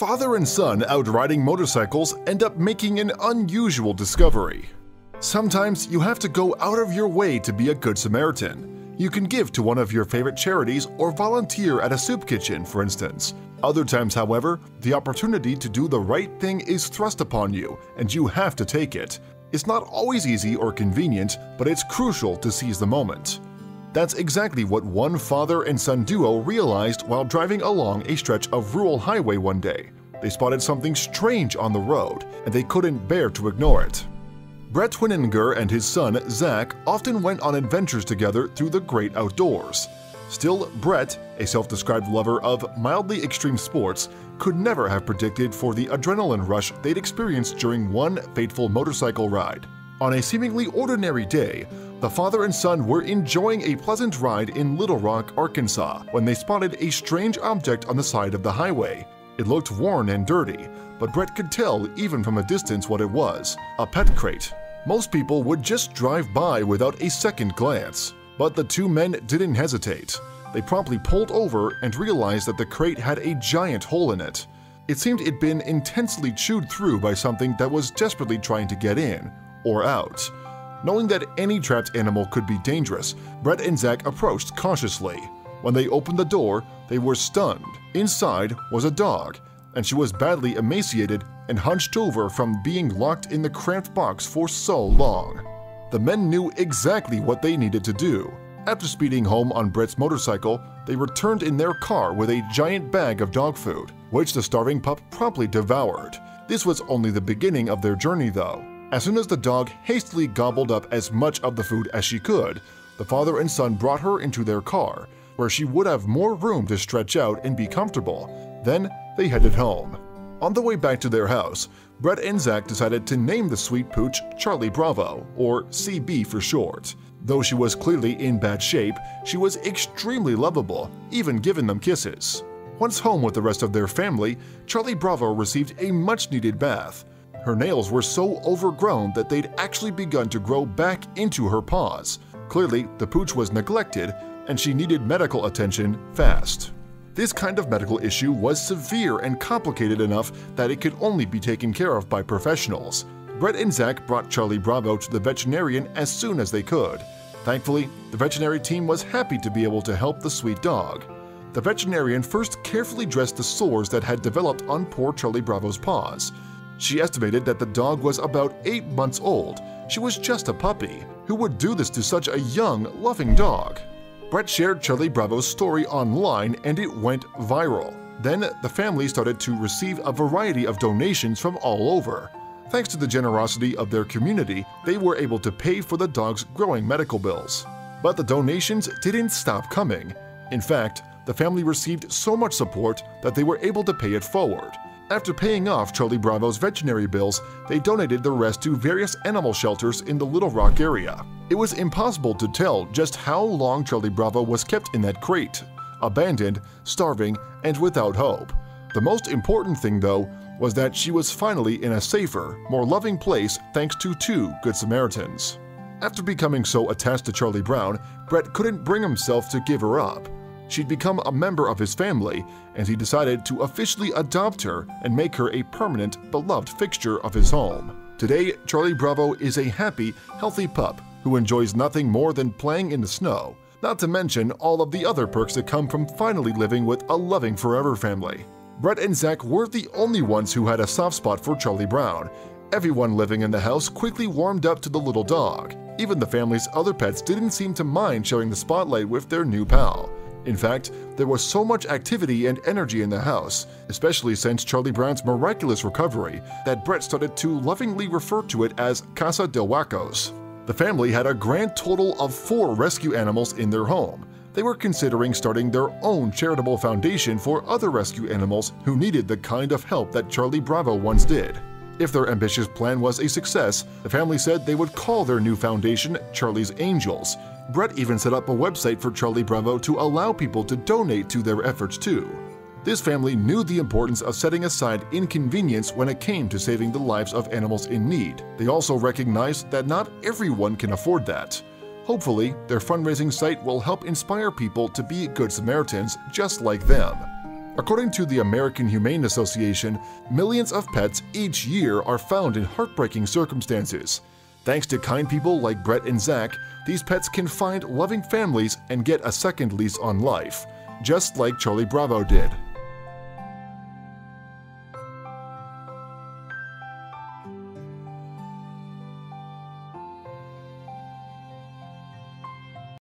Father and son out riding motorcycles end up making an unusual discovery. Sometimes you have to go out of your way to be a good Samaritan. You can give to one of your favorite charities or volunteer at a soup kitchen, for instance. Other times, however, the opportunity to do the right thing is thrust upon you, and you have to take it. It's not always easy or convenient, but it's crucial to seize the moment. That's exactly what one father and son duo realized while driving along a stretch of rural highway one day. They spotted something strange on the road, and they couldn't bear to ignore it. Brett Twininger and his son, Zach, often went on adventures together through the great outdoors. Still, Brett, a self-described lover of mildly extreme sports, could never have predicted for the adrenaline rush they'd experienced during one fateful motorcycle ride. On a seemingly ordinary day, the father and son were enjoying a pleasant ride in Little Rock, Arkansas, when they spotted a strange object on the side of the highway. It looked worn and dirty, but Brett could tell even from a distance what it was: a pet crate. Most people would just drive by without a second glance. But the two men didn't hesitate. They promptly pulled over and realized that the crate had a giant hole in it. It seemed it'd been intensely chewed through by something that was desperately trying to get in or out. Knowing that any trapped animal could be dangerous, Brett and Zach approached cautiously. When they opened the door, they were stunned. Inside was a dog, and she was badly emaciated and hunched over from being locked in the cramped box for so long. The men knew exactly what they needed to do. After speeding home on Brett's motorcycle, they returned in their car with a giant bag of dog food, which the starving pup promptly devoured. This was only the beginning of their journey, though. As soon as the dog hastily gobbled up as much of the food as she could, the father and son brought her into their car, where she would have more room to stretch out and be comfortable. Then they headed home. On the way back to their house, Brett and Zach decided to name the sweet pooch Charlie Bravo, or CB for short. Though she was clearly in bad shape, she was extremely lovable, even giving them kisses. Once home with the rest of their family, Charlie Bravo received a much-needed bath. Her nails were so overgrown that they'd actually begun to grow back into her paws. Clearly, the pooch was neglected, and she needed medical attention fast. This kind of medical issue was severe and complicated enough that it could only be taken care of by professionals. Brett and Zach brought Charlie Bravo to the veterinarian as soon as they could. Thankfully, the veterinary team was happy to be able to help the sweet dog. The veterinarian first carefully dressed the sores that had developed on poor Charlie Bravo's paws. She estimated that the dog was about 8 months old. She was just a puppy. Who would do this to such a young, loving dog? Brett shared Charlie Bravo's story online and it went viral. Then the family started to receive a variety of donations from all over. Thanks to the generosity of their community, they were able to pay for the dog's growing medical bills. But the donations didn't stop coming. In fact, the family received so much support that they were able to pay it forward. After paying off Charlie Bravo's veterinary bills, they donated the rest to various animal shelters in the Little Rock area. It was impossible to tell just how long Charlie Bravo was kept in that crate, abandoned, starving, and without hope. The most important thing, though, was that she was finally in a safer, more loving place thanks to 2 Good Samaritans. After becoming so attached to Charlie Brown, Brett couldn't bring himself to give her up. She'd become a member of his family, and he decided to officially adopt her and make her a permanent, beloved fixture of his home. Today, Charlie Bravo is a happy, healthy pup who enjoys nothing more than playing in the snow, not to mention all of the other perks that come from finally living with a loving forever family. Brett and Zach weren't the only ones who had a soft spot for Charlie Brown. Everyone living in the house quickly warmed up to the little dog. Even the family's other pets didn't seem to mind sharing the spotlight with their new pal. In fact, there was so much activity and energy in the house, especially since Charlie Brown's miraculous recovery, that Brett started to lovingly refer to it as Casa del Wacos. The family had a grand total of 4 rescue animals in their home. They were considering starting their own charitable foundation for other rescue animals who needed the kind of help that Charlie Bravo once did. If their ambitious plan was a success, the family said they would call their new foundation Charlie's Angels. Brett even set up a website for Charlie Bravo to allow people to donate to their efforts too. This family knew the importance of setting aside inconvenience when it came to saving the lives of animals in need. They also recognized that not everyone can afford that. Hopefully, their fundraising site will help inspire people to be good Samaritans just like them. According to the American Humane Association, millions of pets each year are found in heartbreaking circumstances. Thanks to kind people like Brett and Zach, these pets can find loving families and get a second lease on life, just like Charlie Bravo did.